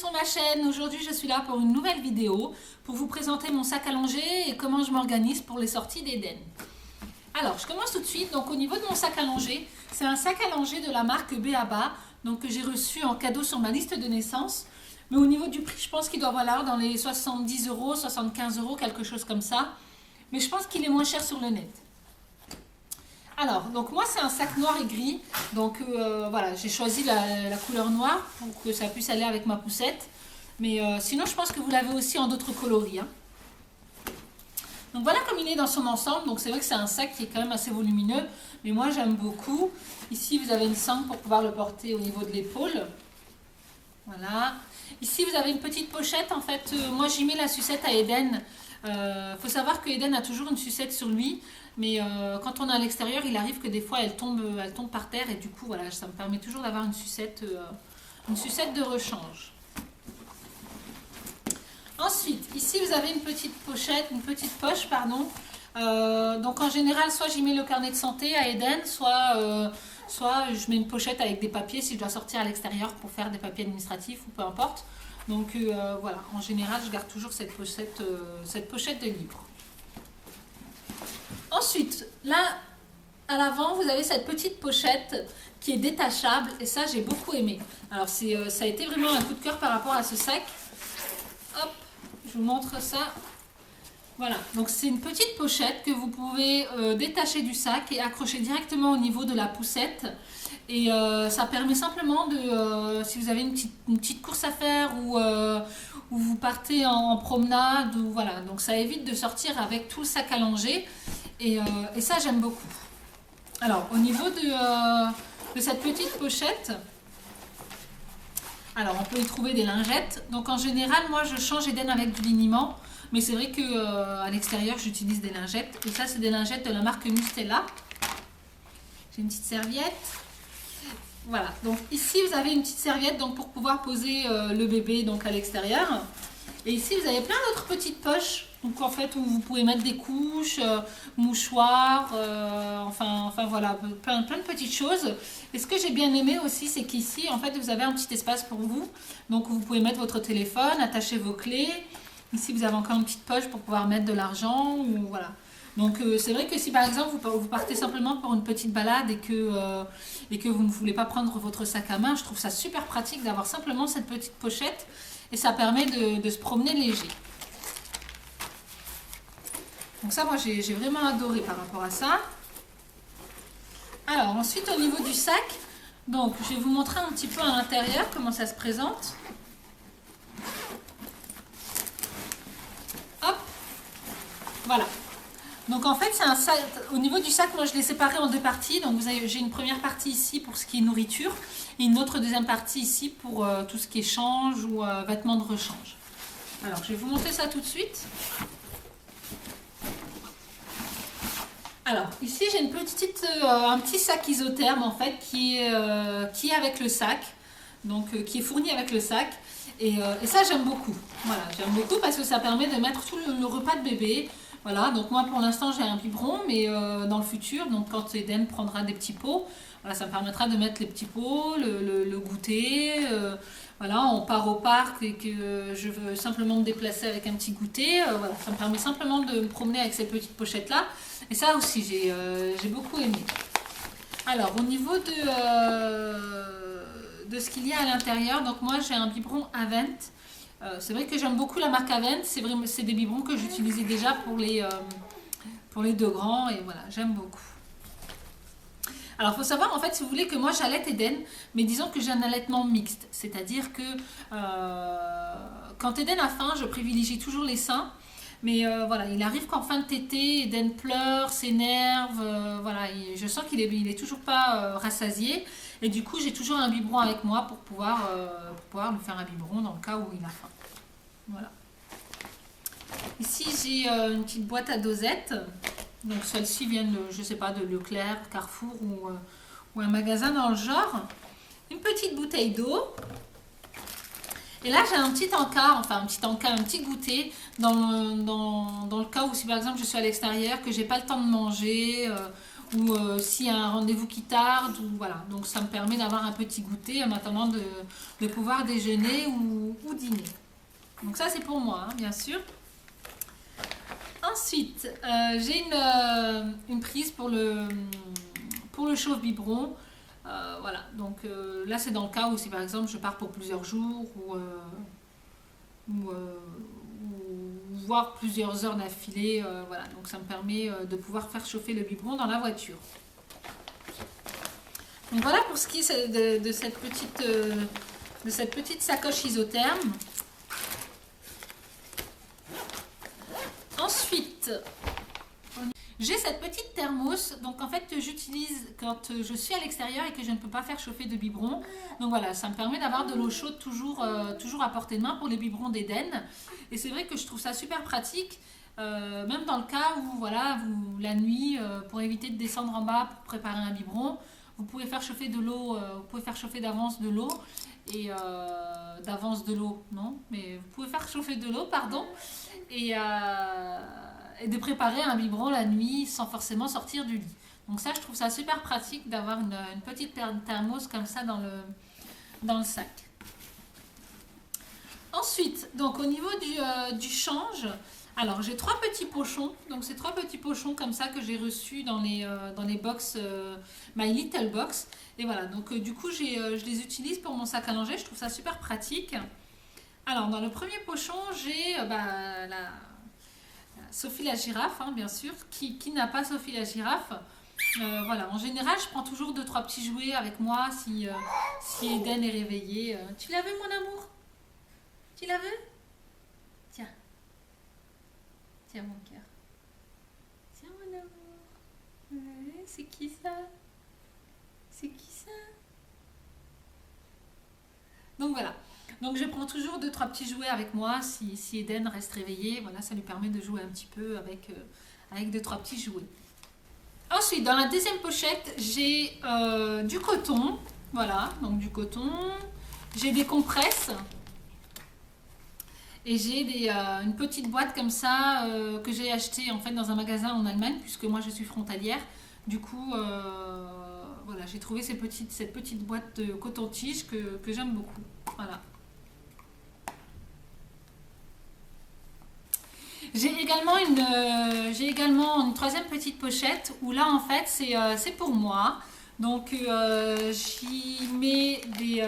sur ma chaîne. Aujourd'hui je suis là pour une nouvelle vidéo pour vous présenter mon sac à langer et comment je m'organise pour les sorties d'Eden. Alors je commence tout de suite. Donc au niveau de mon sac à langer, c'est un sac à langer de la marque B.A.B.A. donc que j'ai reçu en cadeau sur ma liste de naissance. Mais au niveau du prix, je pense qu'il doit valoir dans les 70 €, 75 €, quelque chose comme ça. Mais je pense qu'il est moins cher sur le net. Alors, donc moi c'est un sac noir et gris, donc voilà, j'ai choisi la couleur noire pour que ça puisse aller avec ma poussette, mais sinon je pense que vous l'avez aussi en d'autres coloris. Hein. Donc voilà comme il est dans son ensemble, donc c'est vrai que c'est un sac qui est quand même assez volumineux, mais moi j'aime beaucoup. Ici vous avez une sangle pour pouvoir le porter au niveau de l'épaule, voilà. Ici vous avez une petite pochette, en fait moi j'y mets la sucette à Eden. Faut savoir que Eden a toujours une sucette sur lui, mais quand on est à l'extérieur, il arrive que des fois elle tombe par terre et du coup voilà, ça me permet toujours d'avoir une sucette de rechange. Ensuite, ici vous avez une petite poche, pardon. Donc en général, soit j'y mets le carnet de santé à Eden, soit je mets une pochette avec des papiers si je dois sortir à l'extérieur pour faire des papiers administratifs ou peu importe. Donc voilà, en général, je garde toujours cette pochette de livres. Ensuite, là, à l'avant, vous avez cette petite pochette qui est détachable et ça, j'ai beaucoup aimé. Alors, ça a été vraiment un coup de cœur par rapport à ce sac. Hop, je vous montre ça. Voilà, donc c'est une petite pochette que vous pouvez détacher du sac et accrocher directement au niveau de la poussette. Et ça permet simplement de, si vous avez une petite course à faire ou vous partez en promenade, ou voilà, donc ça évite de sortir avec tout le sac à langer. Et ça, j'aime beaucoup. Alors, au niveau de cette petite pochette, alors on peut y trouver des lingettes. Donc en général, moi je change Eden avec du liniment. Mais c'est vrai qu'à l'extérieur, j'utilise des lingettes. Et ça, c'est des lingettes de la marque Mustela. J'ai une petite serviette. Voilà. Donc ici, vous avez une petite serviette donc, pour pouvoir poser le bébé donc, à l'extérieur. Et ici, vous avez plein d'autres petites poches. Donc en fait, où vous pouvez mettre des couches, mouchoirs, enfin voilà, plein de petites choses. Et ce que j'ai bien aimé aussi, c'est qu'ici, en fait, vous avez un petit espace pour vous. Donc vous pouvez mettre votre téléphone, attacher vos clés. Ici, vous avez encore une petite poche pour pouvoir mettre de l'argent. Voilà. Donc, c'est vrai que si par exemple, vous partez simplement pour une petite balade et que vous ne voulez pas prendre votre sac à main, je trouve ça super pratique d'avoir simplement cette petite pochette et ça permet de se promener léger. Donc ça, moi, j'ai vraiment adoré par rapport à ça. Alors, ensuite, au niveau du sac, donc, je vais vous montrer un petit peu à l'intérieur comment ça se présente. Voilà. Donc en fait, c'est un sac. Au niveau du sac, moi je l'ai séparé en deux parties. Donc j'ai une première partie ici pour ce qui est nourriture et une autre deuxième partie ici pour tout ce qui est change ou vêtements de rechange. Alors je vais vous montrer ça tout de suite. Alors ici j'ai un petit sac isotherme en fait qui est avec le sac, donc qui est fourni avec le sac. Et ça j'aime beaucoup. Voilà, j'aime beaucoup parce que ça permet de mettre tout le repas de bébé. Voilà, donc moi pour l'instant j'ai un biberon, mais dans le futur, donc quand Eden prendra des petits pots, voilà, ça me permettra de mettre les petits pots, le goûter. Voilà, on part au parc et que je veux simplement me déplacer avec un petit goûter. Voilà, ça me permet simplement de me promener avec ces petites pochettes là. Et ça aussi j'ai beaucoup aimé. Alors au niveau de ce qu'il y a à l'intérieur, donc moi j'ai un biberon Avent. C'est vrai que j'aime beaucoup la marque Avent, c'est des biberons que j'utilisais déjà pour les deux grands et voilà, j'aime beaucoup. Alors il faut savoir en fait si vous voulez que moi j'allaite Eden, mais disons que j'ai un allaitement mixte, c'est-à-dire que quand Eden a faim, je privilégie toujours les seins, mais voilà, il arrive qu'en fin de tétée, Eden pleure, s'énerve, voilà, je sens qu'il est toujours pas rassasié. Et du coup, j'ai toujours un biberon avec moi pour pouvoir lui faire un biberon dans le cas où il a faim. Voilà. Ici, j'ai une petite boîte à dosettes. Donc, celles-ci viennent, je sais pas, de Leclerc, Carrefour ou un magasin dans le genre. Une petite bouteille d'eau. Et là, j'ai un petit encas, enfin un petit goûter dans le cas où si par exemple je suis à l'extérieur, que j'ai pas le temps de manger, ou s'il y a un rendez-vous qui tarde, ou voilà. Donc ça me permet d'avoir un petit goûter en attendant de pouvoir déjeuner ou dîner. Donc ça c'est pour moi, hein, bien sûr. Ensuite, j'ai une prise pour le chauffe-biberon. Voilà, donc là c'est dans le cas où si par exemple je pars pour plusieurs jours ou voire plusieurs heures d'affilée, voilà, donc ça me permet de pouvoir faire chauffer le biberon dans la voiture. Donc voilà pour ce qui est de cette petite sacoche isotherme. Ensuite, j'ai cette petite thermos, donc en fait que j'utilise quand je suis à l'extérieur et que je ne peux pas faire chauffer de biberon. Donc voilà, ça me permet d'avoir de l'eau chaude toujours à portée de main pour les biberons d'Eden. Et c'est vrai que je trouve ça super pratique, même dans le cas où voilà, la nuit, pour éviter de descendre en bas pour préparer un biberon, vous pouvez faire chauffer de l'eau, vous pouvez faire chauffer d'avance de l'eau et vous pouvez faire chauffer de l'eau, pardon, et de préparer un biberon la nuit sans forcément sortir du lit. Donc ça, je trouve ça super pratique d'avoir une petite thermos comme ça dans le sac. Ensuite, donc au niveau du change, alors j'ai 3 petits pochons. Donc c'est 3 petits pochons comme ça que j'ai reçus dans les box My Little Box. Et voilà, donc du coup je les utilise pour mon sac à langer. Je trouve ça super pratique. Alors dans le premier pochon, j'ai la Sophie la girafe, hein, bien sûr. Qui n'a pas Sophie la girafe? Voilà, en général, je prends toujours 2-3 petits jouets avec moi si Eden est réveillé. Tu la veux, mon amour? Tu la veux? Tiens. Tiens, mon cœur. Tiens, mon amour. C'est qui ça? C'est qui ça? Donc voilà. Donc je prends toujours 2-3 petits jouets avec moi si Eden reste réveillé. Voilà, ça lui permet de jouer un petit peu avec 2-3 petits jouets. Ensuite, dans la deuxième pochette, j'ai du coton. Voilà, donc du coton. J'ai des compresses. Et j'ai une petite boîte comme ça que j'ai acheté en fait dans un magasin en Allemagne, puisque moi je suis frontalière. Du coup, voilà, j'ai trouvé cette petite boîte de coton-tige que j'aime beaucoup. Voilà. J'ai également une troisième petite pochette où là en fait c'est pour moi. Donc j'y mets des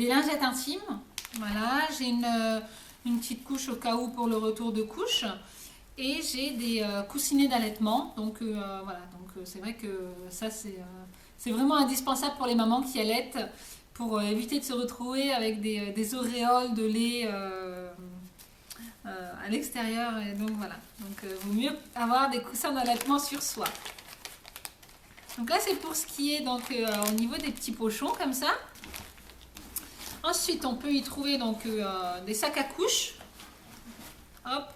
lingettes intimes. Voilà, j'ai une petite couche au cas où pour le retour de couche. Et j'ai des coussinets d'allaitement. Donc voilà, donc c'est vrai que ça c'est vraiment indispensable pour les mamans qui allaitent pour éviter de se retrouver avec des auréoles de lait à l'extérieur. Et donc voilà, donc vaut mieux avoir des coussins d'allaitement sur soi. Donc là c'est pour ce qui est donc au niveau des petits pochons comme ça. Ensuite on peut y trouver donc des sacs à couches. Hop.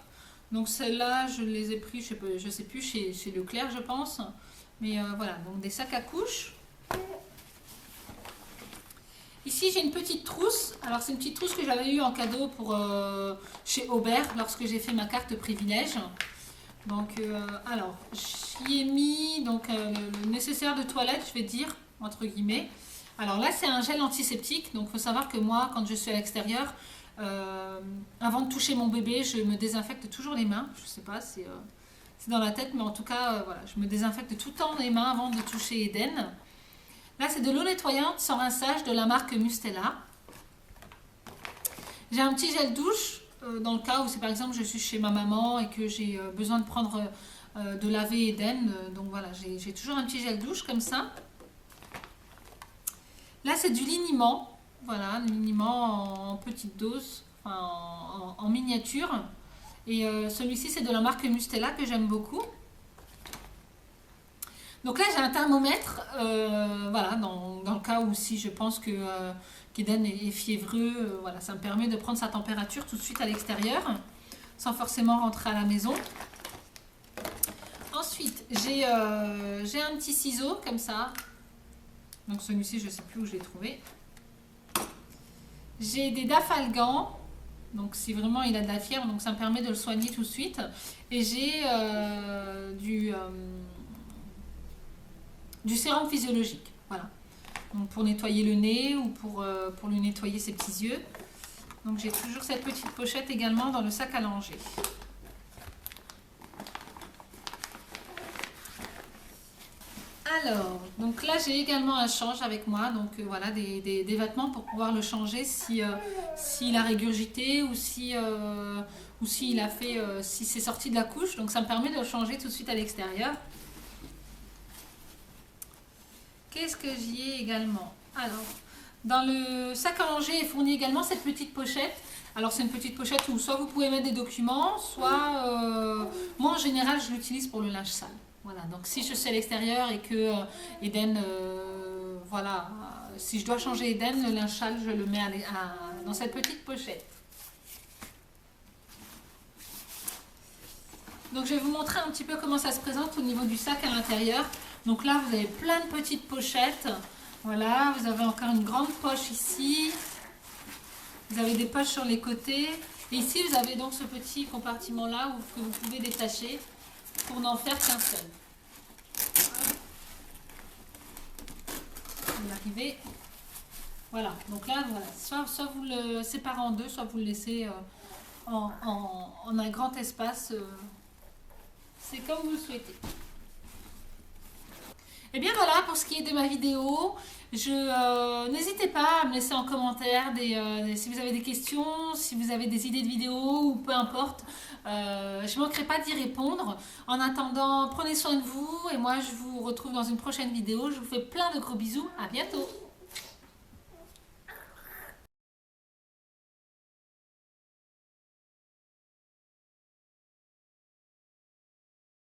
Donc celles-là je les ai pris, je sais plus chez Leclerc je pense. Mais voilà, donc des sacs à couches. Ici j'ai une petite trousse. Alors c'est une petite trousse que j'avais eue en cadeau chez Aubert lorsque j'ai fait ma carte privilège. Donc alors j'y ai mis donc, le nécessaire de toilette, je vais dire, entre guillemets. Alors là c'est un gel antiseptique. Donc il faut savoir que moi quand je suis à l'extérieur, avant de toucher mon bébé, je me désinfecte toujours les mains. Je sais pas, c'est dans la tête, mais en tout cas voilà, je me désinfecte tout le temps les mains avant de toucher Eden. Là, c'est de l'eau nettoyante sans rinçage de la marque Mustela. J'ai un petit gel douche dans le cas où, c'est par exemple, je suis chez ma maman et que j'ai besoin de laver Eden. Donc voilà, j'ai toujours un petit gel douche comme ça. Là, c'est du liniment. Voilà, liniment en petite dose, enfin, en miniature. Et celui-ci, c'est de la marque Mustela que j'aime beaucoup. Donc là j'ai un thermomètre, voilà, dans le cas où si je pense qu'Eden est fiévreux, voilà, ça me permet de prendre sa température tout de suite à l'extérieur, sans forcément rentrer à la maison. Ensuite j'ai un petit ciseau comme ça, donc celui-ci je ne sais plus où je l'ai trouvé. J'ai des dafalgans. Donc si vraiment il a de la fièvre, donc ça me permet de le soigner tout de suite. Et j'ai du sérum physiologique. Voilà. Donc pour nettoyer le nez ou pour lui nettoyer ses petits yeux. Donc j'ai toujours cette petite pochette également dans le sac à langer. Alors, donc là j'ai également un change avec moi, donc voilà des vêtements pour pouvoir le changer si s'il a régurgité ou s'il a fait si c'est sorti de la couche, donc ça me permet de le changer tout de suite à l'extérieur. Qu'est-ce que j'y ai également? Alors, dans le sac à langer est fournie également cette petite pochette. Alors c'est une petite pochette où soit vous pouvez mettre des documents, soit moi en général je l'utilise pour le linge sale. Voilà, donc si je suis à l'extérieur et que Eden, voilà, si je dois changer Eden, le linge sale, je le mets dans cette petite pochette. Donc je vais vous montrer un petit peu comment ça se présente au niveau du sac à l'intérieur. Donc là vous avez plein de petites pochettes. Voilà, vous avez encore une grande poche ici. Vous avez des poches sur les côtés. Et ici vous avez donc ce petit compartiment là que vous pouvez détacher pour n'en faire qu'un seul. Vous arrivez. Voilà, donc là, voilà, soit vous le séparez en deux, soit vous le laissez en un grand espace. C'est comme vous le souhaitez. Et bien voilà pour ce qui est de ma vidéo. N'hésitez pas à me laisser en commentaire si vous avez des questions, si vous avez des idées de vidéos ou peu importe. Je ne manquerai pas d'y répondre. En attendant, prenez soin de vous et moi je vous retrouve dans une prochaine vidéo. Je vous fais plein de gros bisous. À bientôt.